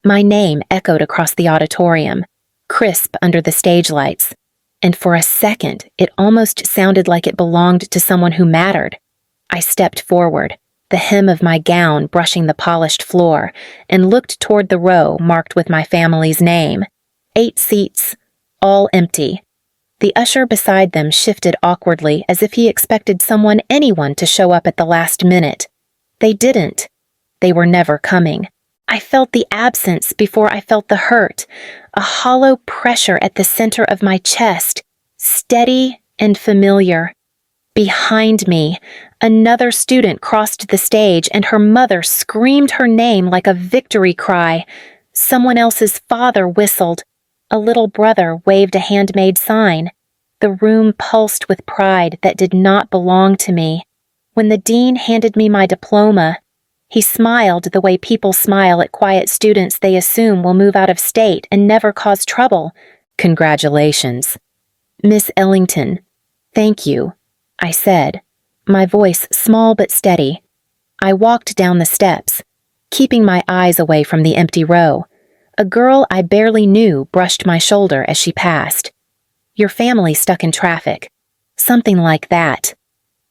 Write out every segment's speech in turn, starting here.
My name echoed across the auditorium, crisp under the stage lights, and for a second it almost sounded like it belonged to someone who mattered. I stepped forward, the hem of my gown brushing the polished floor, and looked toward the row marked with my family's name. 8 seats, all empty. The usher beside them shifted awkwardly as if he expected anyone to show up at the last minute. They didn't. They were never coming. I felt the absence before I felt the hurt, a hollow pressure at the center of my chest, steady and familiar. Behind me, another student crossed the stage and her mother screamed her name like a victory cry. Someone else's father whistled. A little brother waved a handmade sign. The room pulsed with pride that did not belong to me. When the dean handed me my diploma, he smiled the way people smile at quiet students they assume will move out of state and never cause trouble. "Congratulations." "Miss Ellington, thank you," I said, my voice small but steady. I walked down the steps, keeping my eyes away from the empty row. A girl I barely knew brushed my shoulder as she passed. "Your family stuck in traffic." Something like that.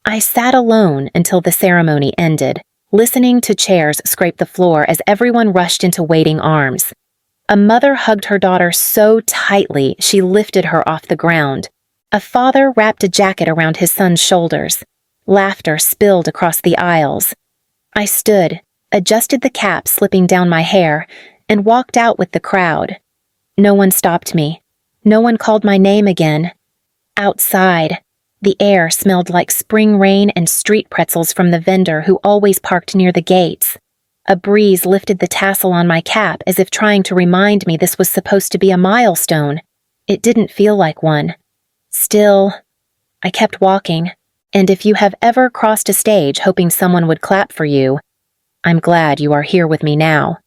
I sat alone until the ceremony ended, listening to chairs scrape the floor as everyone rushed into waiting arms. A mother hugged her daughter so tightly she lifted her off the ground. A father wrapped a jacket around his son's shoulders. Laughter spilled across the aisles. I stood, adjusted the cap slipping down my hair, and walked out with the crowd. No one stopped me. No one called my name again. Outside, the air smelled like spring rain and street pretzels from the vendor who always parked near the gates. A breeze lifted the tassel on my cap as if trying to remind me this was supposed to be a milestone. It didn't feel like one. Still, I kept walking, and if you have ever crossed a stage hoping someone would clap for you, I'm glad you are here with me now.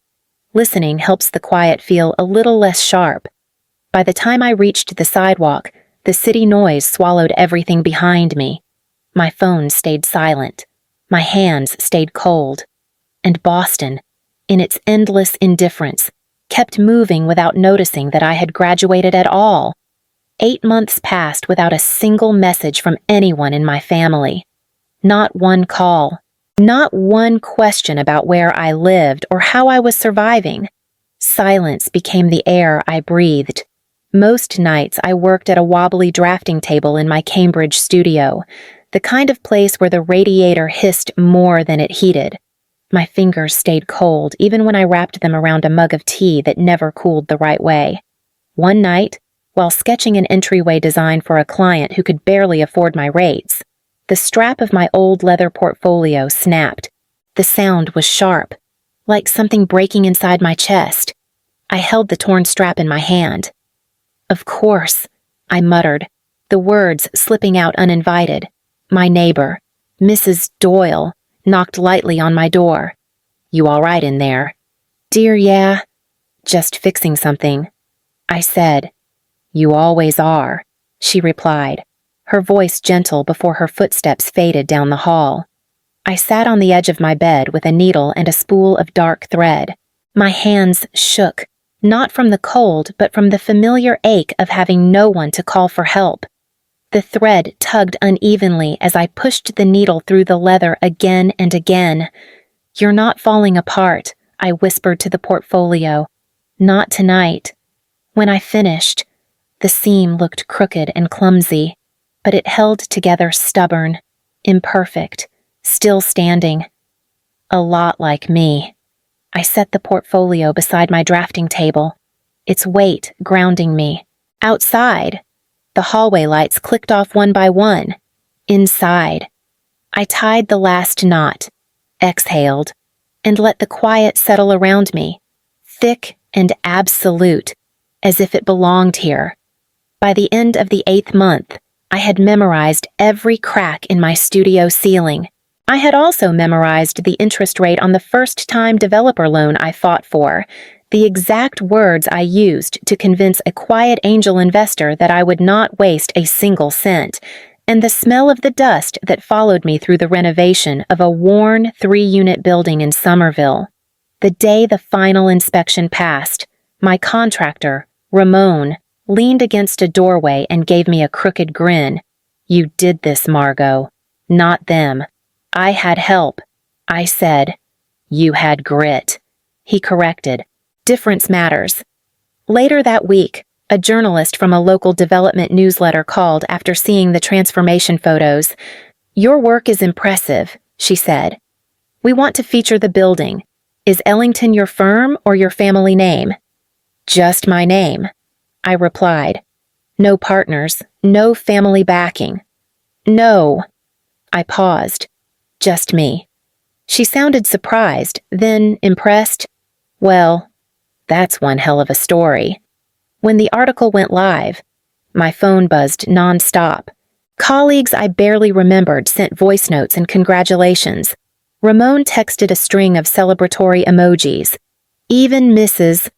Listening helps the quiet feel a little less sharp. By the time I reached the sidewalk, the city noise swallowed everything behind me. My phone stayed silent. My hands stayed cold. And Boston, in its endless indifference, kept moving without noticing that I had graduated at all. 8 months passed without a single message from anyone in my family. Not one call. Not one question about where I lived or how I was surviving. Silence became the air I breathed. Most nights I worked at a wobbly drafting table in my Cambridge studio, the kind of place where the radiator hissed more than it heated. My fingers stayed cold even when I wrapped them around a mug of tea that never cooled the right way. One night, while sketching an entryway design for a client who could barely afford my rates, the strap of my old leather portfolio snapped. The sound was sharp, like something breaking inside my chest. I held the torn strap in my hand. "Of course," I muttered, the words slipping out uninvited. My neighbor, Mrs. Doyle, knocked lightly on my door. "You all right in there?" "Dear, yeah. Just fixing something," I said. "You always are," she replied, her voice gentle before her footsteps faded down the hall. I sat on the edge of my bed with a needle and a spool of dark thread. My hands shook, not from the cold, but from the familiar ache of having no one to call for help. The thread tugged unevenly as I pushed the needle through the leather again and again. "You're not falling apart," I whispered to the portfolio. "Not tonight." When I finished, the seam looked crooked and clumsy, but it held together stubborn, imperfect, still standing. A lot like me. I set the portfolio beside my drafting table, its weight grounding me. Outside, the hallway lights clicked off one by one. Inside, I tied the last knot, exhaled, and let the quiet settle around me, thick and absolute, as if it belonged here. By the end of the 8th month, I had memorized every crack in my studio ceiling. I had also memorized the interest rate on the first-time developer loan I fought for, the exact words I used to convince a quiet angel investor that I would not waste a single cent, and the smell of the dust that followed me through the renovation of a worn 3-unit building in Somerville. The day the final inspection passed, my contractor, Ramon, leaned against a doorway and gave me a crooked grin. "You did this, Margot. Not them. I had help." I said. "You had grit." He corrected. "Difference matters." Later that week, a journalist from a local development newsletter called after seeing the transformation photos. "Your work is impressive," she said. "We want to feature the building. Is Ellington your firm or your family name?" "Just my name," I replied. "No partners, no family backing." "No." I paused. "Just me." She sounded surprised, then impressed. "Well, that's one hell of a story." When the article went live, my phone buzzed nonstop. Colleagues I barely remembered sent voice notes and congratulations. Ramon texted a string of celebratory emojis. Even Mrs.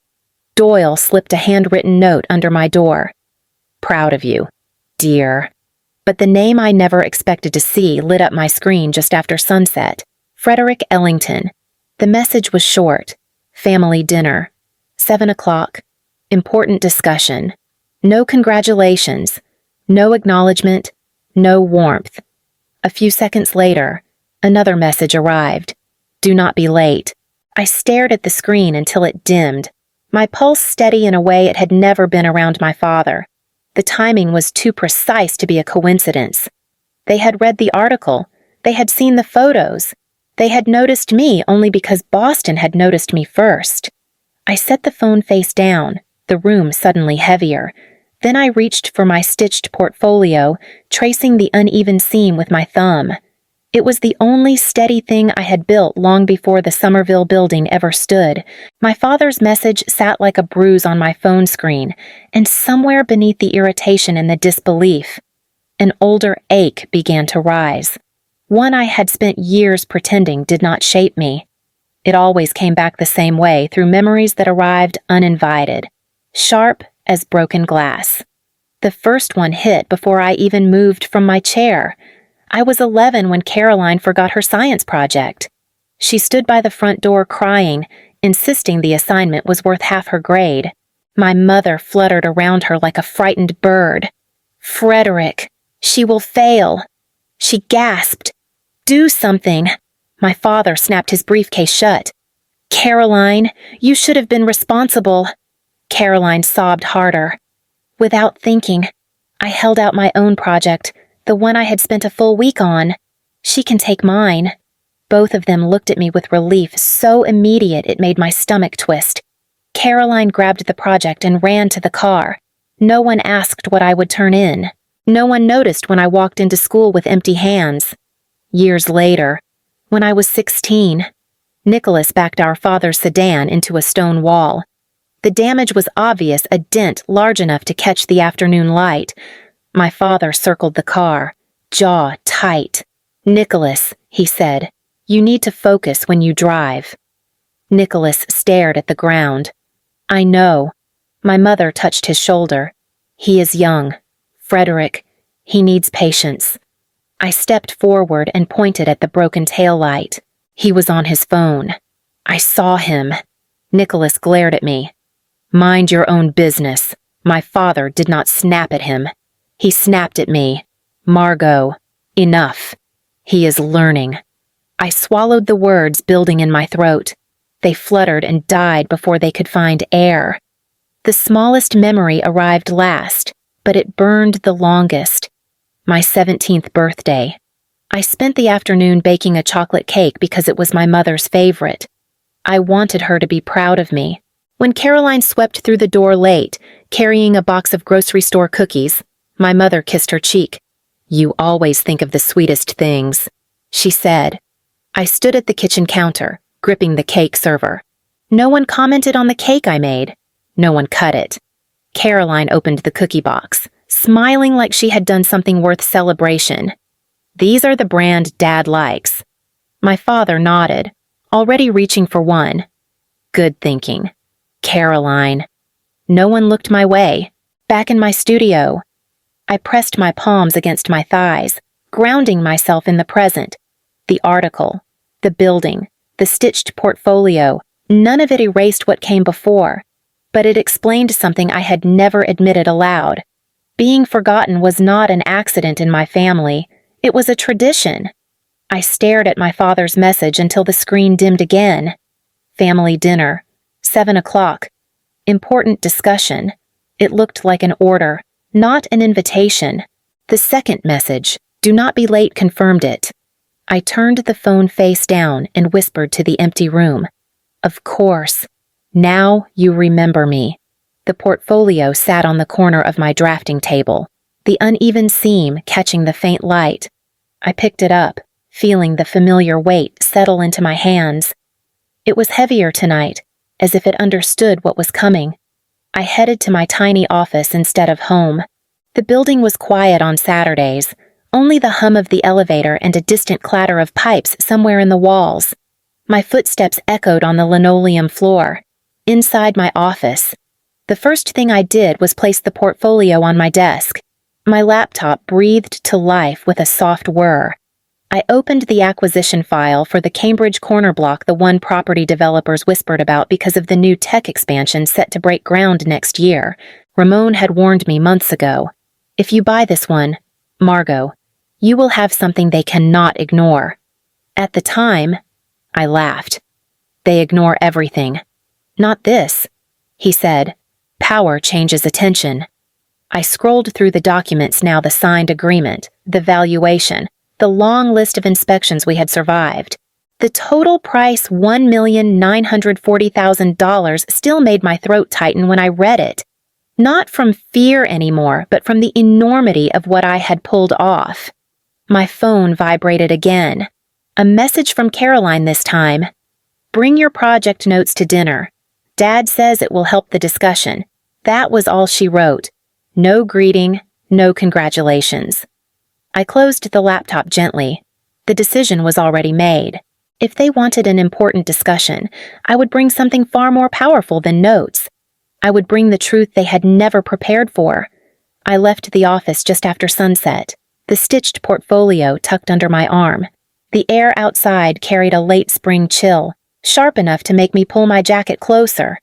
Doyle slipped a handwritten note under my door. "Proud of you, dear." But the name I never expected to see lit up my screen just after sunset. Frederick Ellington. The message was short. Family dinner. 7 o'clock. Important discussion. No congratulations. No acknowledgement. No warmth. A few seconds later, another message arrived. "Do not be late." I stared at the screen until it dimmed, my pulse steady in a way it had never been around my father. The timing was too precise to be a coincidence. They had read the article. They had seen the photos. They had noticed me only because Boston had noticed me first. I set the phone face down, the room suddenly heavier. Then I reached for my stitched portfolio, tracing the uneven seam with my thumb. It was the only steady thing I had built long before the Somerville building ever stood. My father's message sat like a bruise on my phone screen, and somewhere beneath the irritation and the disbelief, an older ache began to rise. One I had spent years pretending did not shape me. It always came back the same way, through memories that arrived uninvited, sharp as broken glass. The first one hit before I even moved from my chair. I was 11 when Caroline forgot her science project. She stood by the front door crying, insisting the assignment was worth half her grade. My mother fluttered around her like a frightened bird. "Frederick, she will fail." She gasped. "Do something." My father snapped his briefcase shut. "Caroline, you should have been responsible." Caroline sobbed harder. Without thinking, I held out my own project, the one I had spent a full week on. "She can take mine." Both of them looked at me with relief so immediate it made my stomach twist. Caroline grabbed the project and ran to the car. No one asked what I would turn in. No one noticed when I walked into school with empty hands. Years later, when I was 16, Nicholas backed our father's sedan into a stone wall. The damage was obvious, a dent large enough to catch the afternoon light. My father circled the car, jaw tight. "Nicholas," he said, "you need to focus when you drive." Nicholas stared at the ground. "I know." My mother touched his shoulder. "He is young. Frederick, he needs patience." I stepped forward and pointed at the broken taillight. He was on his phone. I saw him. Nicholas glared at me. "Mind your own business." My father did not snap at him. He snapped at me. "Margot, enough. He is learning." I swallowed the words building in my throat. They fluttered and died before they could find air. The smallest memory arrived last, but it burned the longest. My 17th birthday. I spent the afternoon baking a chocolate cake because it was my mother's favorite. I wanted her to be proud of me. When Caroline swept through the door late, carrying a box of grocery store cookies, my mother kissed her cheek. "You always think of the sweetest things," she said. I stood at the kitchen counter, gripping the cake server. No one commented on the cake I made. No one cut it. Caroline opened the cookie box, smiling like she had done something worth celebration. "These are the brand Dad likes." My father nodded, already reaching for one. Good thinking. Caroline. No one looked my way. Back in my studio, I pressed my palms against my thighs, grounding myself in the present. The article, the building, the stitched portfolio, None of it erased what came before, but it explained something I had never admitted aloud. Being forgotten was not an accident in my family, it was a tradition. I stared at my father's message until the screen dimmed again. Family dinner. 7 o'clock. Important discussion. It looked like an order, not an invitation. The second message, "Do not be late," confirmed it. I turned the phone face down and whispered to the empty room. "Of course. Now you remember me." The portfolio sat on the corner of my drafting table, the uneven seam catching the faint light. I picked it up, feeling the familiar weight settle into my hands. It was heavier tonight, as if it understood what was coming. I headed to my tiny office instead of home. The building was quiet on Saturdays, only the hum of the elevator and a distant clatter of pipes somewhere in the walls. My footsteps echoed on the linoleum floor. Inside my office, the first thing I did was place the portfolio on my desk. My laptop breathed to life with a soft whir. I opened the acquisition file for the Cambridge corner block the one property developers whispered about because of the new tech expansion set to break ground next year. Ramon had warned me months ago. "If you buy this one, Margot, you will have something they cannot ignore." At the time, I laughed. "They ignore everything." "Not this," he said. "Power changes attention." I scrolled through the documents, now the signed agreement, the valuation, the long list of inspections we had survived. The total price, $1,940,000, still made my throat tighten when I read it. Not from fear anymore, but from the enormity of what I had pulled off. My phone vibrated again. A message from Caroline this time. "Bring your project notes to dinner. Dad says it will help the discussion." That was all she wrote. No greeting, no congratulations. I closed the laptop gently. The decision was already made. If they wanted an important discussion, I would bring something far more powerful than notes. I would bring the truth they had never prepared for. I left the office just after sunset, the stitched portfolio tucked under my arm. The air outside carried a late spring chill, sharp enough to make me pull my jacket closer.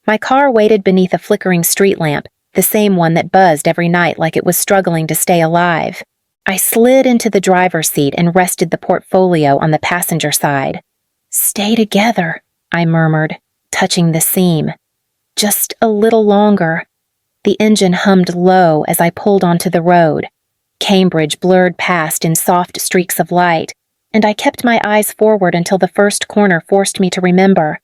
My car waited beneath a flickering street lamp, the same one that buzzed every night like it was struggling to stay alive. I slid into the driver's seat and rested the portfolio on the passenger side. "Stay together," I murmured, touching the seam. "Just a little longer." The engine hummed low as I pulled onto the road. Cambridge blurred past in soft streaks of light, and I kept my eyes forward until the first corner forced me to remember.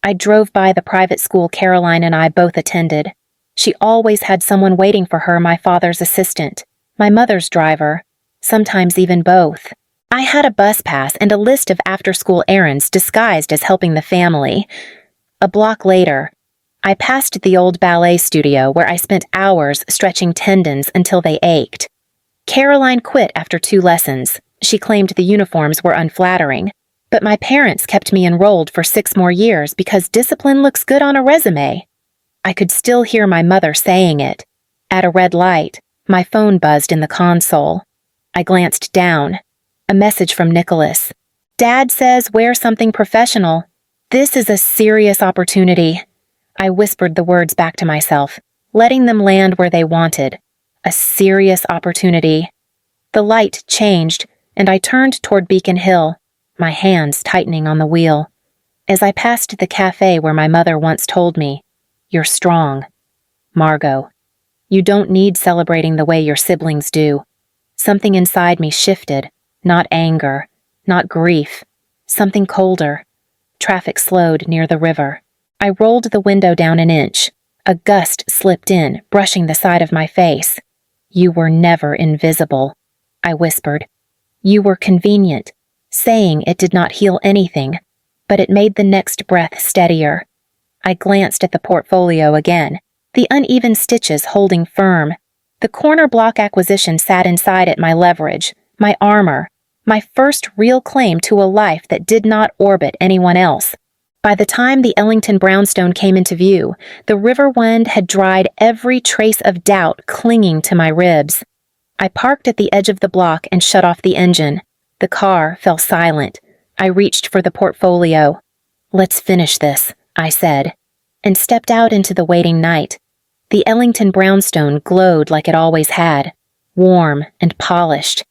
I drove by the private school Caroline and I both attended. She always had someone waiting for her, my father's assistant, my mother's driver, sometimes even both. I had a bus pass and a list of after-school errands disguised as helping the family. A block later, I passed the old ballet studio where I spent hours stretching tendons until they ached. Caroline quit after 2 lessons. She claimed the uniforms were unflattering, but my parents kept me enrolled for 6 more years because discipline looks good on a resume. I could still hear my mother saying it. At a red light, my phone buzzed in the console. I glanced down. A message from Nicholas. "Dad says wear something professional. This is a serious opportunity." I whispered the words back to myself, letting them land where they wanted. A serious opportunity. The light changed, and I turned toward Beacon Hill, my hands tightening on the wheel. As I passed the cafe where my mother once told me, "You're strong, Margot. You don't need celebrating the way your siblings do." Something inside me shifted, not anger, not grief, something colder. Traffic slowed near the river. I rolled the window down an inch. A gust slipped in, brushing the side of my face. "You were never invisible," I whispered. "You were convenient," saying it did not heal anything, but it made the next breath steadier. I glanced at the portfolio again, the uneven stitches holding firm. The corner block acquisition sat inside it, my leverage, my armor, my first real claim to a life that did not orbit anyone else. By the time the Ellington brownstone came into view, the river wind had dried every trace of doubt clinging to my ribs. I parked at the edge of the block and shut off the engine. The car fell silent. I reached for the portfolio. Let's finish this, I said, and stepped out into the waiting night. The Ellington brownstone glowed like it always had, warm and polished,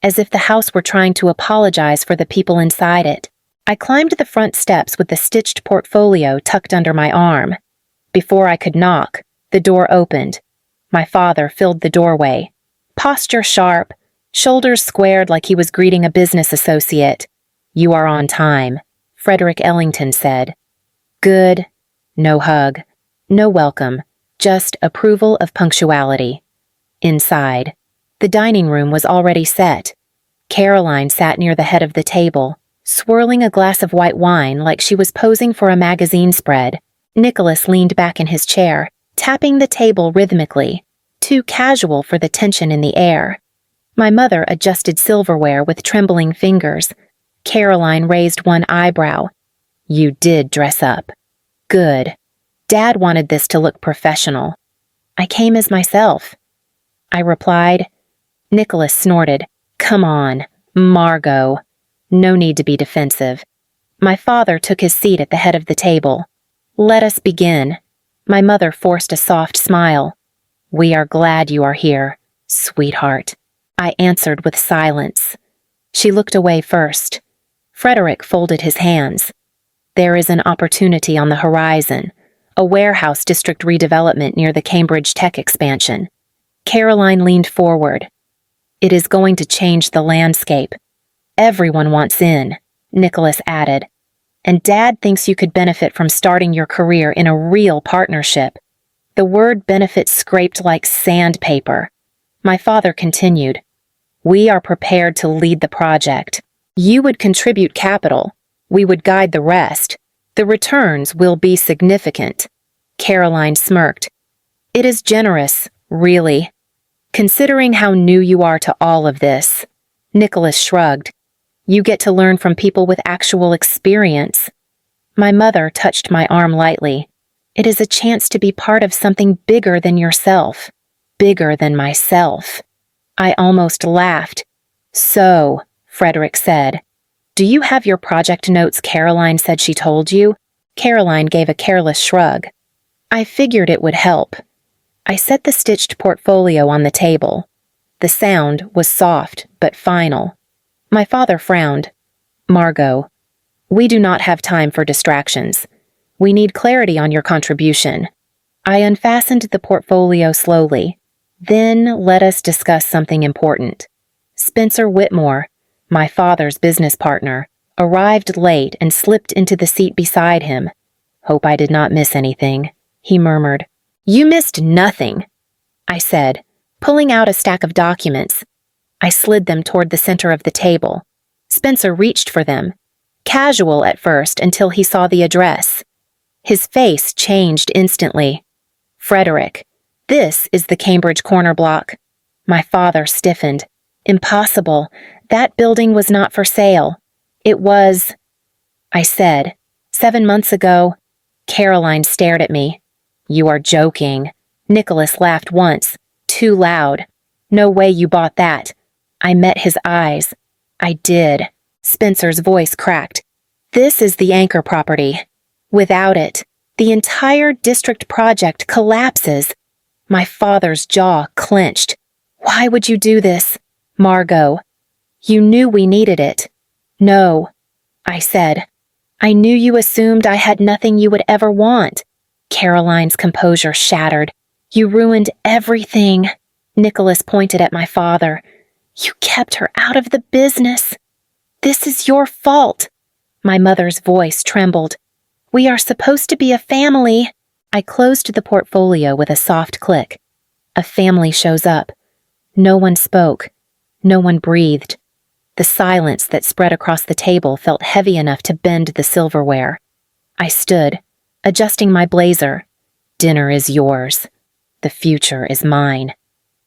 as if the house were trying to apologize for the people inside it. I climbed the front steps with the stitched portfolio tucked under my arm. Before I could knock, the door opened. My father filled the doorway, posture sharp, shoulders squared like he was greeting a business associate. "You are on time," Frederick Ellington said. Good. No hug. No welcome. Just approval of punctuality. Inside, the dining room was already set. Caroline sat near the head of the table, swirling a glass of white wine like she was posing for a magazine spread. Nicholas leaned back in his chair, tapping the table rhythmically, too casual for the tension in the air. My mother adjusted silverware with trembling fingers. Caroline raised one eyebrow. "You did dress up." "Good. Dad wanted this to look professional." "I came as myself," I replied. Nicholas snorted. "Come on, Margot." No need to be defensive. My father took his seat at the head of the table. "Let us begin." My mother forced a soft smile. "We are glad you are here, sweetheart," I answered with silence. She looked away first. Frederick folded his hands. "There is an opportunity on the horizon, a warehouse district redevelopment near the Cambridge Tech expansion." Caroline leaned forward. "It is going to change the landscape. Everyone wants in," Nicholas added. "And Dad thinks you could benefit from starting your career in a real partnership." The word benefit scraped like sandpaper. My father continued, "We are prepared to lead the project. You would contribute capital. We would guide the rest. The returns will be significant." Caroline smirked. "It is generous, really, considering how new you are to all of this." Nicholas shrugged. "You get to learn from people with actual experience." My mother touched my arm lightly. "It is a chance to be part of something bigger than yourself. Bigger than myself." I almost laughed. "So," Frederick said, "do you have your project notes Caroline said she told you?" Caroline gave a careless shrug. "I figured it would help." I set the stitched portfolio on the table. The sound was soft but final. My father frowned. "Margot, we do not have time for distractions. We need clarity on your contribution." I unfastened the portfolio slowly. "Then let us discuss something important." Spencer Whitmore, my father's business partner, arrived late and slipped into the seat beside him. "Hope I did not miss anything," he murmured. "You missed nothing," I said, pulling out a stack of documents. I slid them toward the center of the table. Spencer reached for them, casual at first until he saw the address. His face changed instantly. "Frederick, this is the Cambridge corner block." My father stiffened. "Impossible. That building was not for sale." "It was," I said. "7 months ago." Caroline stared at me. "You are joking." Nicholas laughed once, too loud. "No way you bought that." I met his eyes. "I did." Spencer's voice cracked. "This is the anchor property. Without it, the entire district project collapses." My father's jaw clenched. "Why would you do this, Margot? You knew we needed it." "No," I said. "I knew you assumed I had nothing you would ever want." Caroline's composure shattered. "You ruined everything." Nicholas pointed at my father. "You kept her out of the business. This is your fault." My mother's voice trembled. "We are supposed to be a family." I closed the portfolio with a soft click. A family shows up. No one spoke. No one breathed. The silence that spread across the table felt heavy enough to bend the silverware. I stood, adjusting my blazer. "Dinner is yours. The future is mine."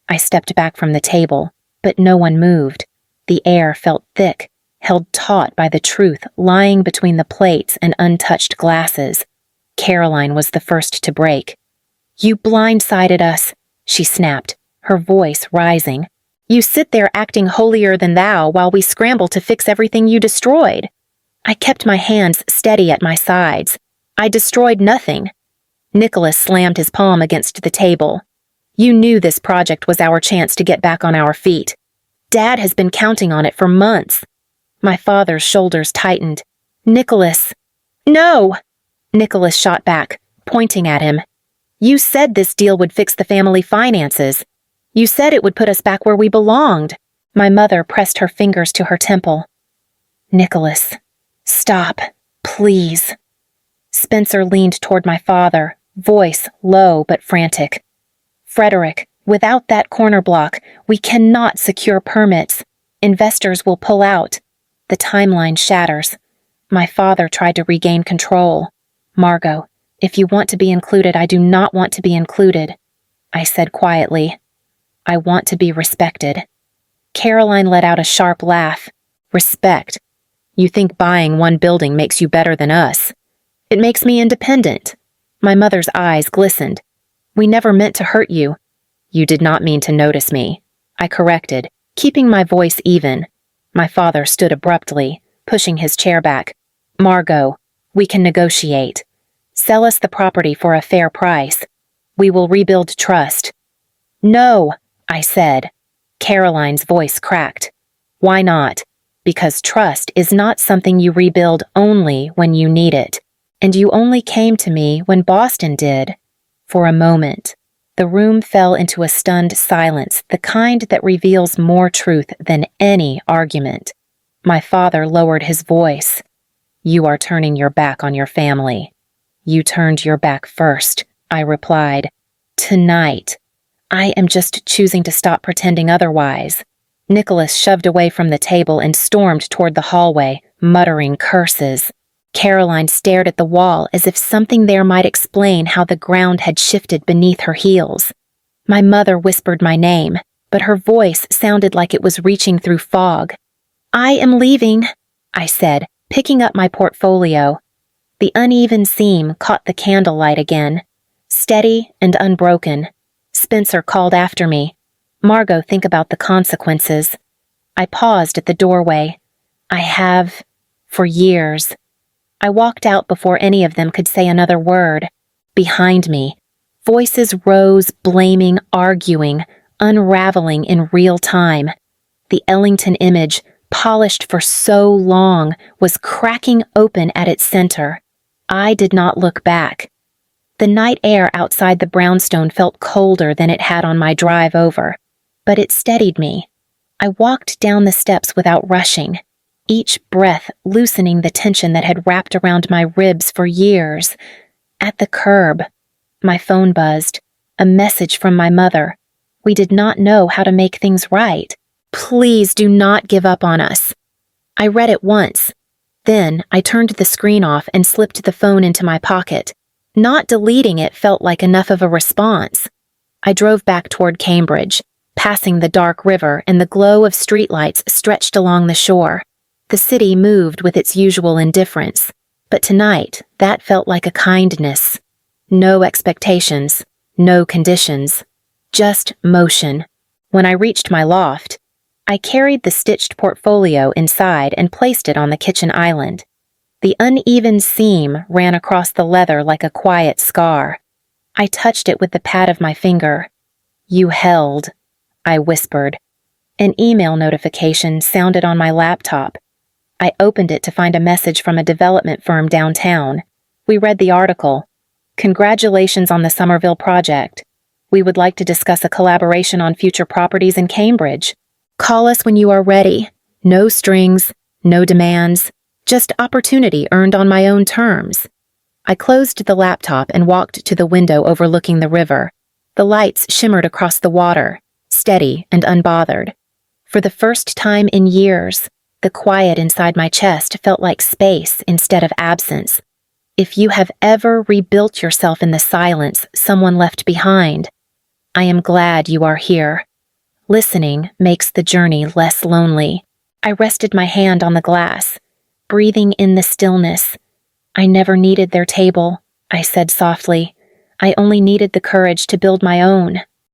I stepped back from the table, but no one moved. The air felt thick, held taut by the truth lying between the plates and untouched glasses. Caroline was the first to break. "You blindsided us," she snapped, her voice rising. "You sit there acting holier than thou while we scramble to fix everything you destroyed." I kept my hands steady at my sides. I destroyed nothing. Nicholas slammed his palm against the table. You knew this project was our chance to get back on our feet. Dad has been counting on it for months. My father's shoulders tightened. Nicholas. No! Nicholas shot back, pointing at him. You said this deal would fix the family finances. You said it would put us back where we belonged. My mother pressed her fingers to her temple. Nicholas, stop, please. Spencer leaned toward my father, voice low but frantic. Frederick, without that corner block, we cannot secure permits. Investors will pull out. The timeline shatters. My father tried to regain control. Margot, if you want to be included, I do not want to be included. I said quietly. I want to be respected. Caroline let out a sharp laugh. Respect. You think buying one building makes you better than us. It makes me independent. My mother's eyes glistened. We never meant to hurt you. You did not mean to notice me. I corrected, keeping my voice even. My father stood abruptly, pushing his chair back. Margot, we can negotiate. Sell us the property for a fair price. We will rebuild trust. No, I said. Caroline's voice cracked. Why not? Because trust is not something you rebuild only when you need it. And you only came to me when Boston did. For a moment, the room fell into a stunned silence, the kind that reveals more truth than any argument. My father lowered his voice. You are turning your back on your family. You turned your back first, I replied. Tonight. I am just choosing to stop pretending otherwise. Nicholas shoved away from the table and stormed toward the hallway, muttering curses. Caroline stared at the wall as if something there might explain how the ground had shifted beneath her heels. My mother whispered my name, but her voice sounded like it was reaching through fog. I am leaving, I said, picking up my portfolio. The uneven seam caught the candlelight again. Steady and unbroken. Spencer called after me. Margot, think about the consequences. I paused at the doorway. I have, for years. I walked out before any of them could say another word. Behind me, voices rose, blaming, arguing, unraveling in real time. The Ellington image, polished for so long, was cracking open at its center. I did not look back. The night air outside the brownstone felt colder than it had on my drive over, but it steadied me. I walked down the steps without rushing, each breath loosening the tension that had wrapped around my ribs for years. At the curb, my phone buzzed, a message from my mother. We did not know how to make things right. Please do not give up on us. I read it once. Then I turned the screen off and slipped the phone into my pocket. Not deleting it felt like enough of a response. I drove back toward Cambridge, passing the dark river and the glow of streetlights stretched along the shore. The city moved with its usual indifference, but tonight that felt like a kindness. No expectations, no conditions, just motion. When I reached my loft, I carried the stitched portfolio inside and placed it on the kitchen island. The uneven seam ran across the leather like a quiet scar. I touched it with the pad of my finger. You held, I whispered. An email notification sounded on my laptop. I opened it to find a message from a development firm downtown. We read the article. Congratulations on the Somerville project. We would like to discuss a collaboration on future properties in Cambridge. Call us when you are ready. No strings, no demands. Just opportunity earned on my own terms. I closed the laptop and walked to the window overlooking the river. The lights shimmered across the water, steady and unbothered. For the first time in years, the quiet inside my chest felt like space instead of absence. If you have ever rebuilt yourself in the silence someone left behind, I am glad you are here. Listening makes the journey less lonely. I rested my hand on the glass, breathing in the stillness. I never needed their table, I said softly. I only needed the courage to build my own.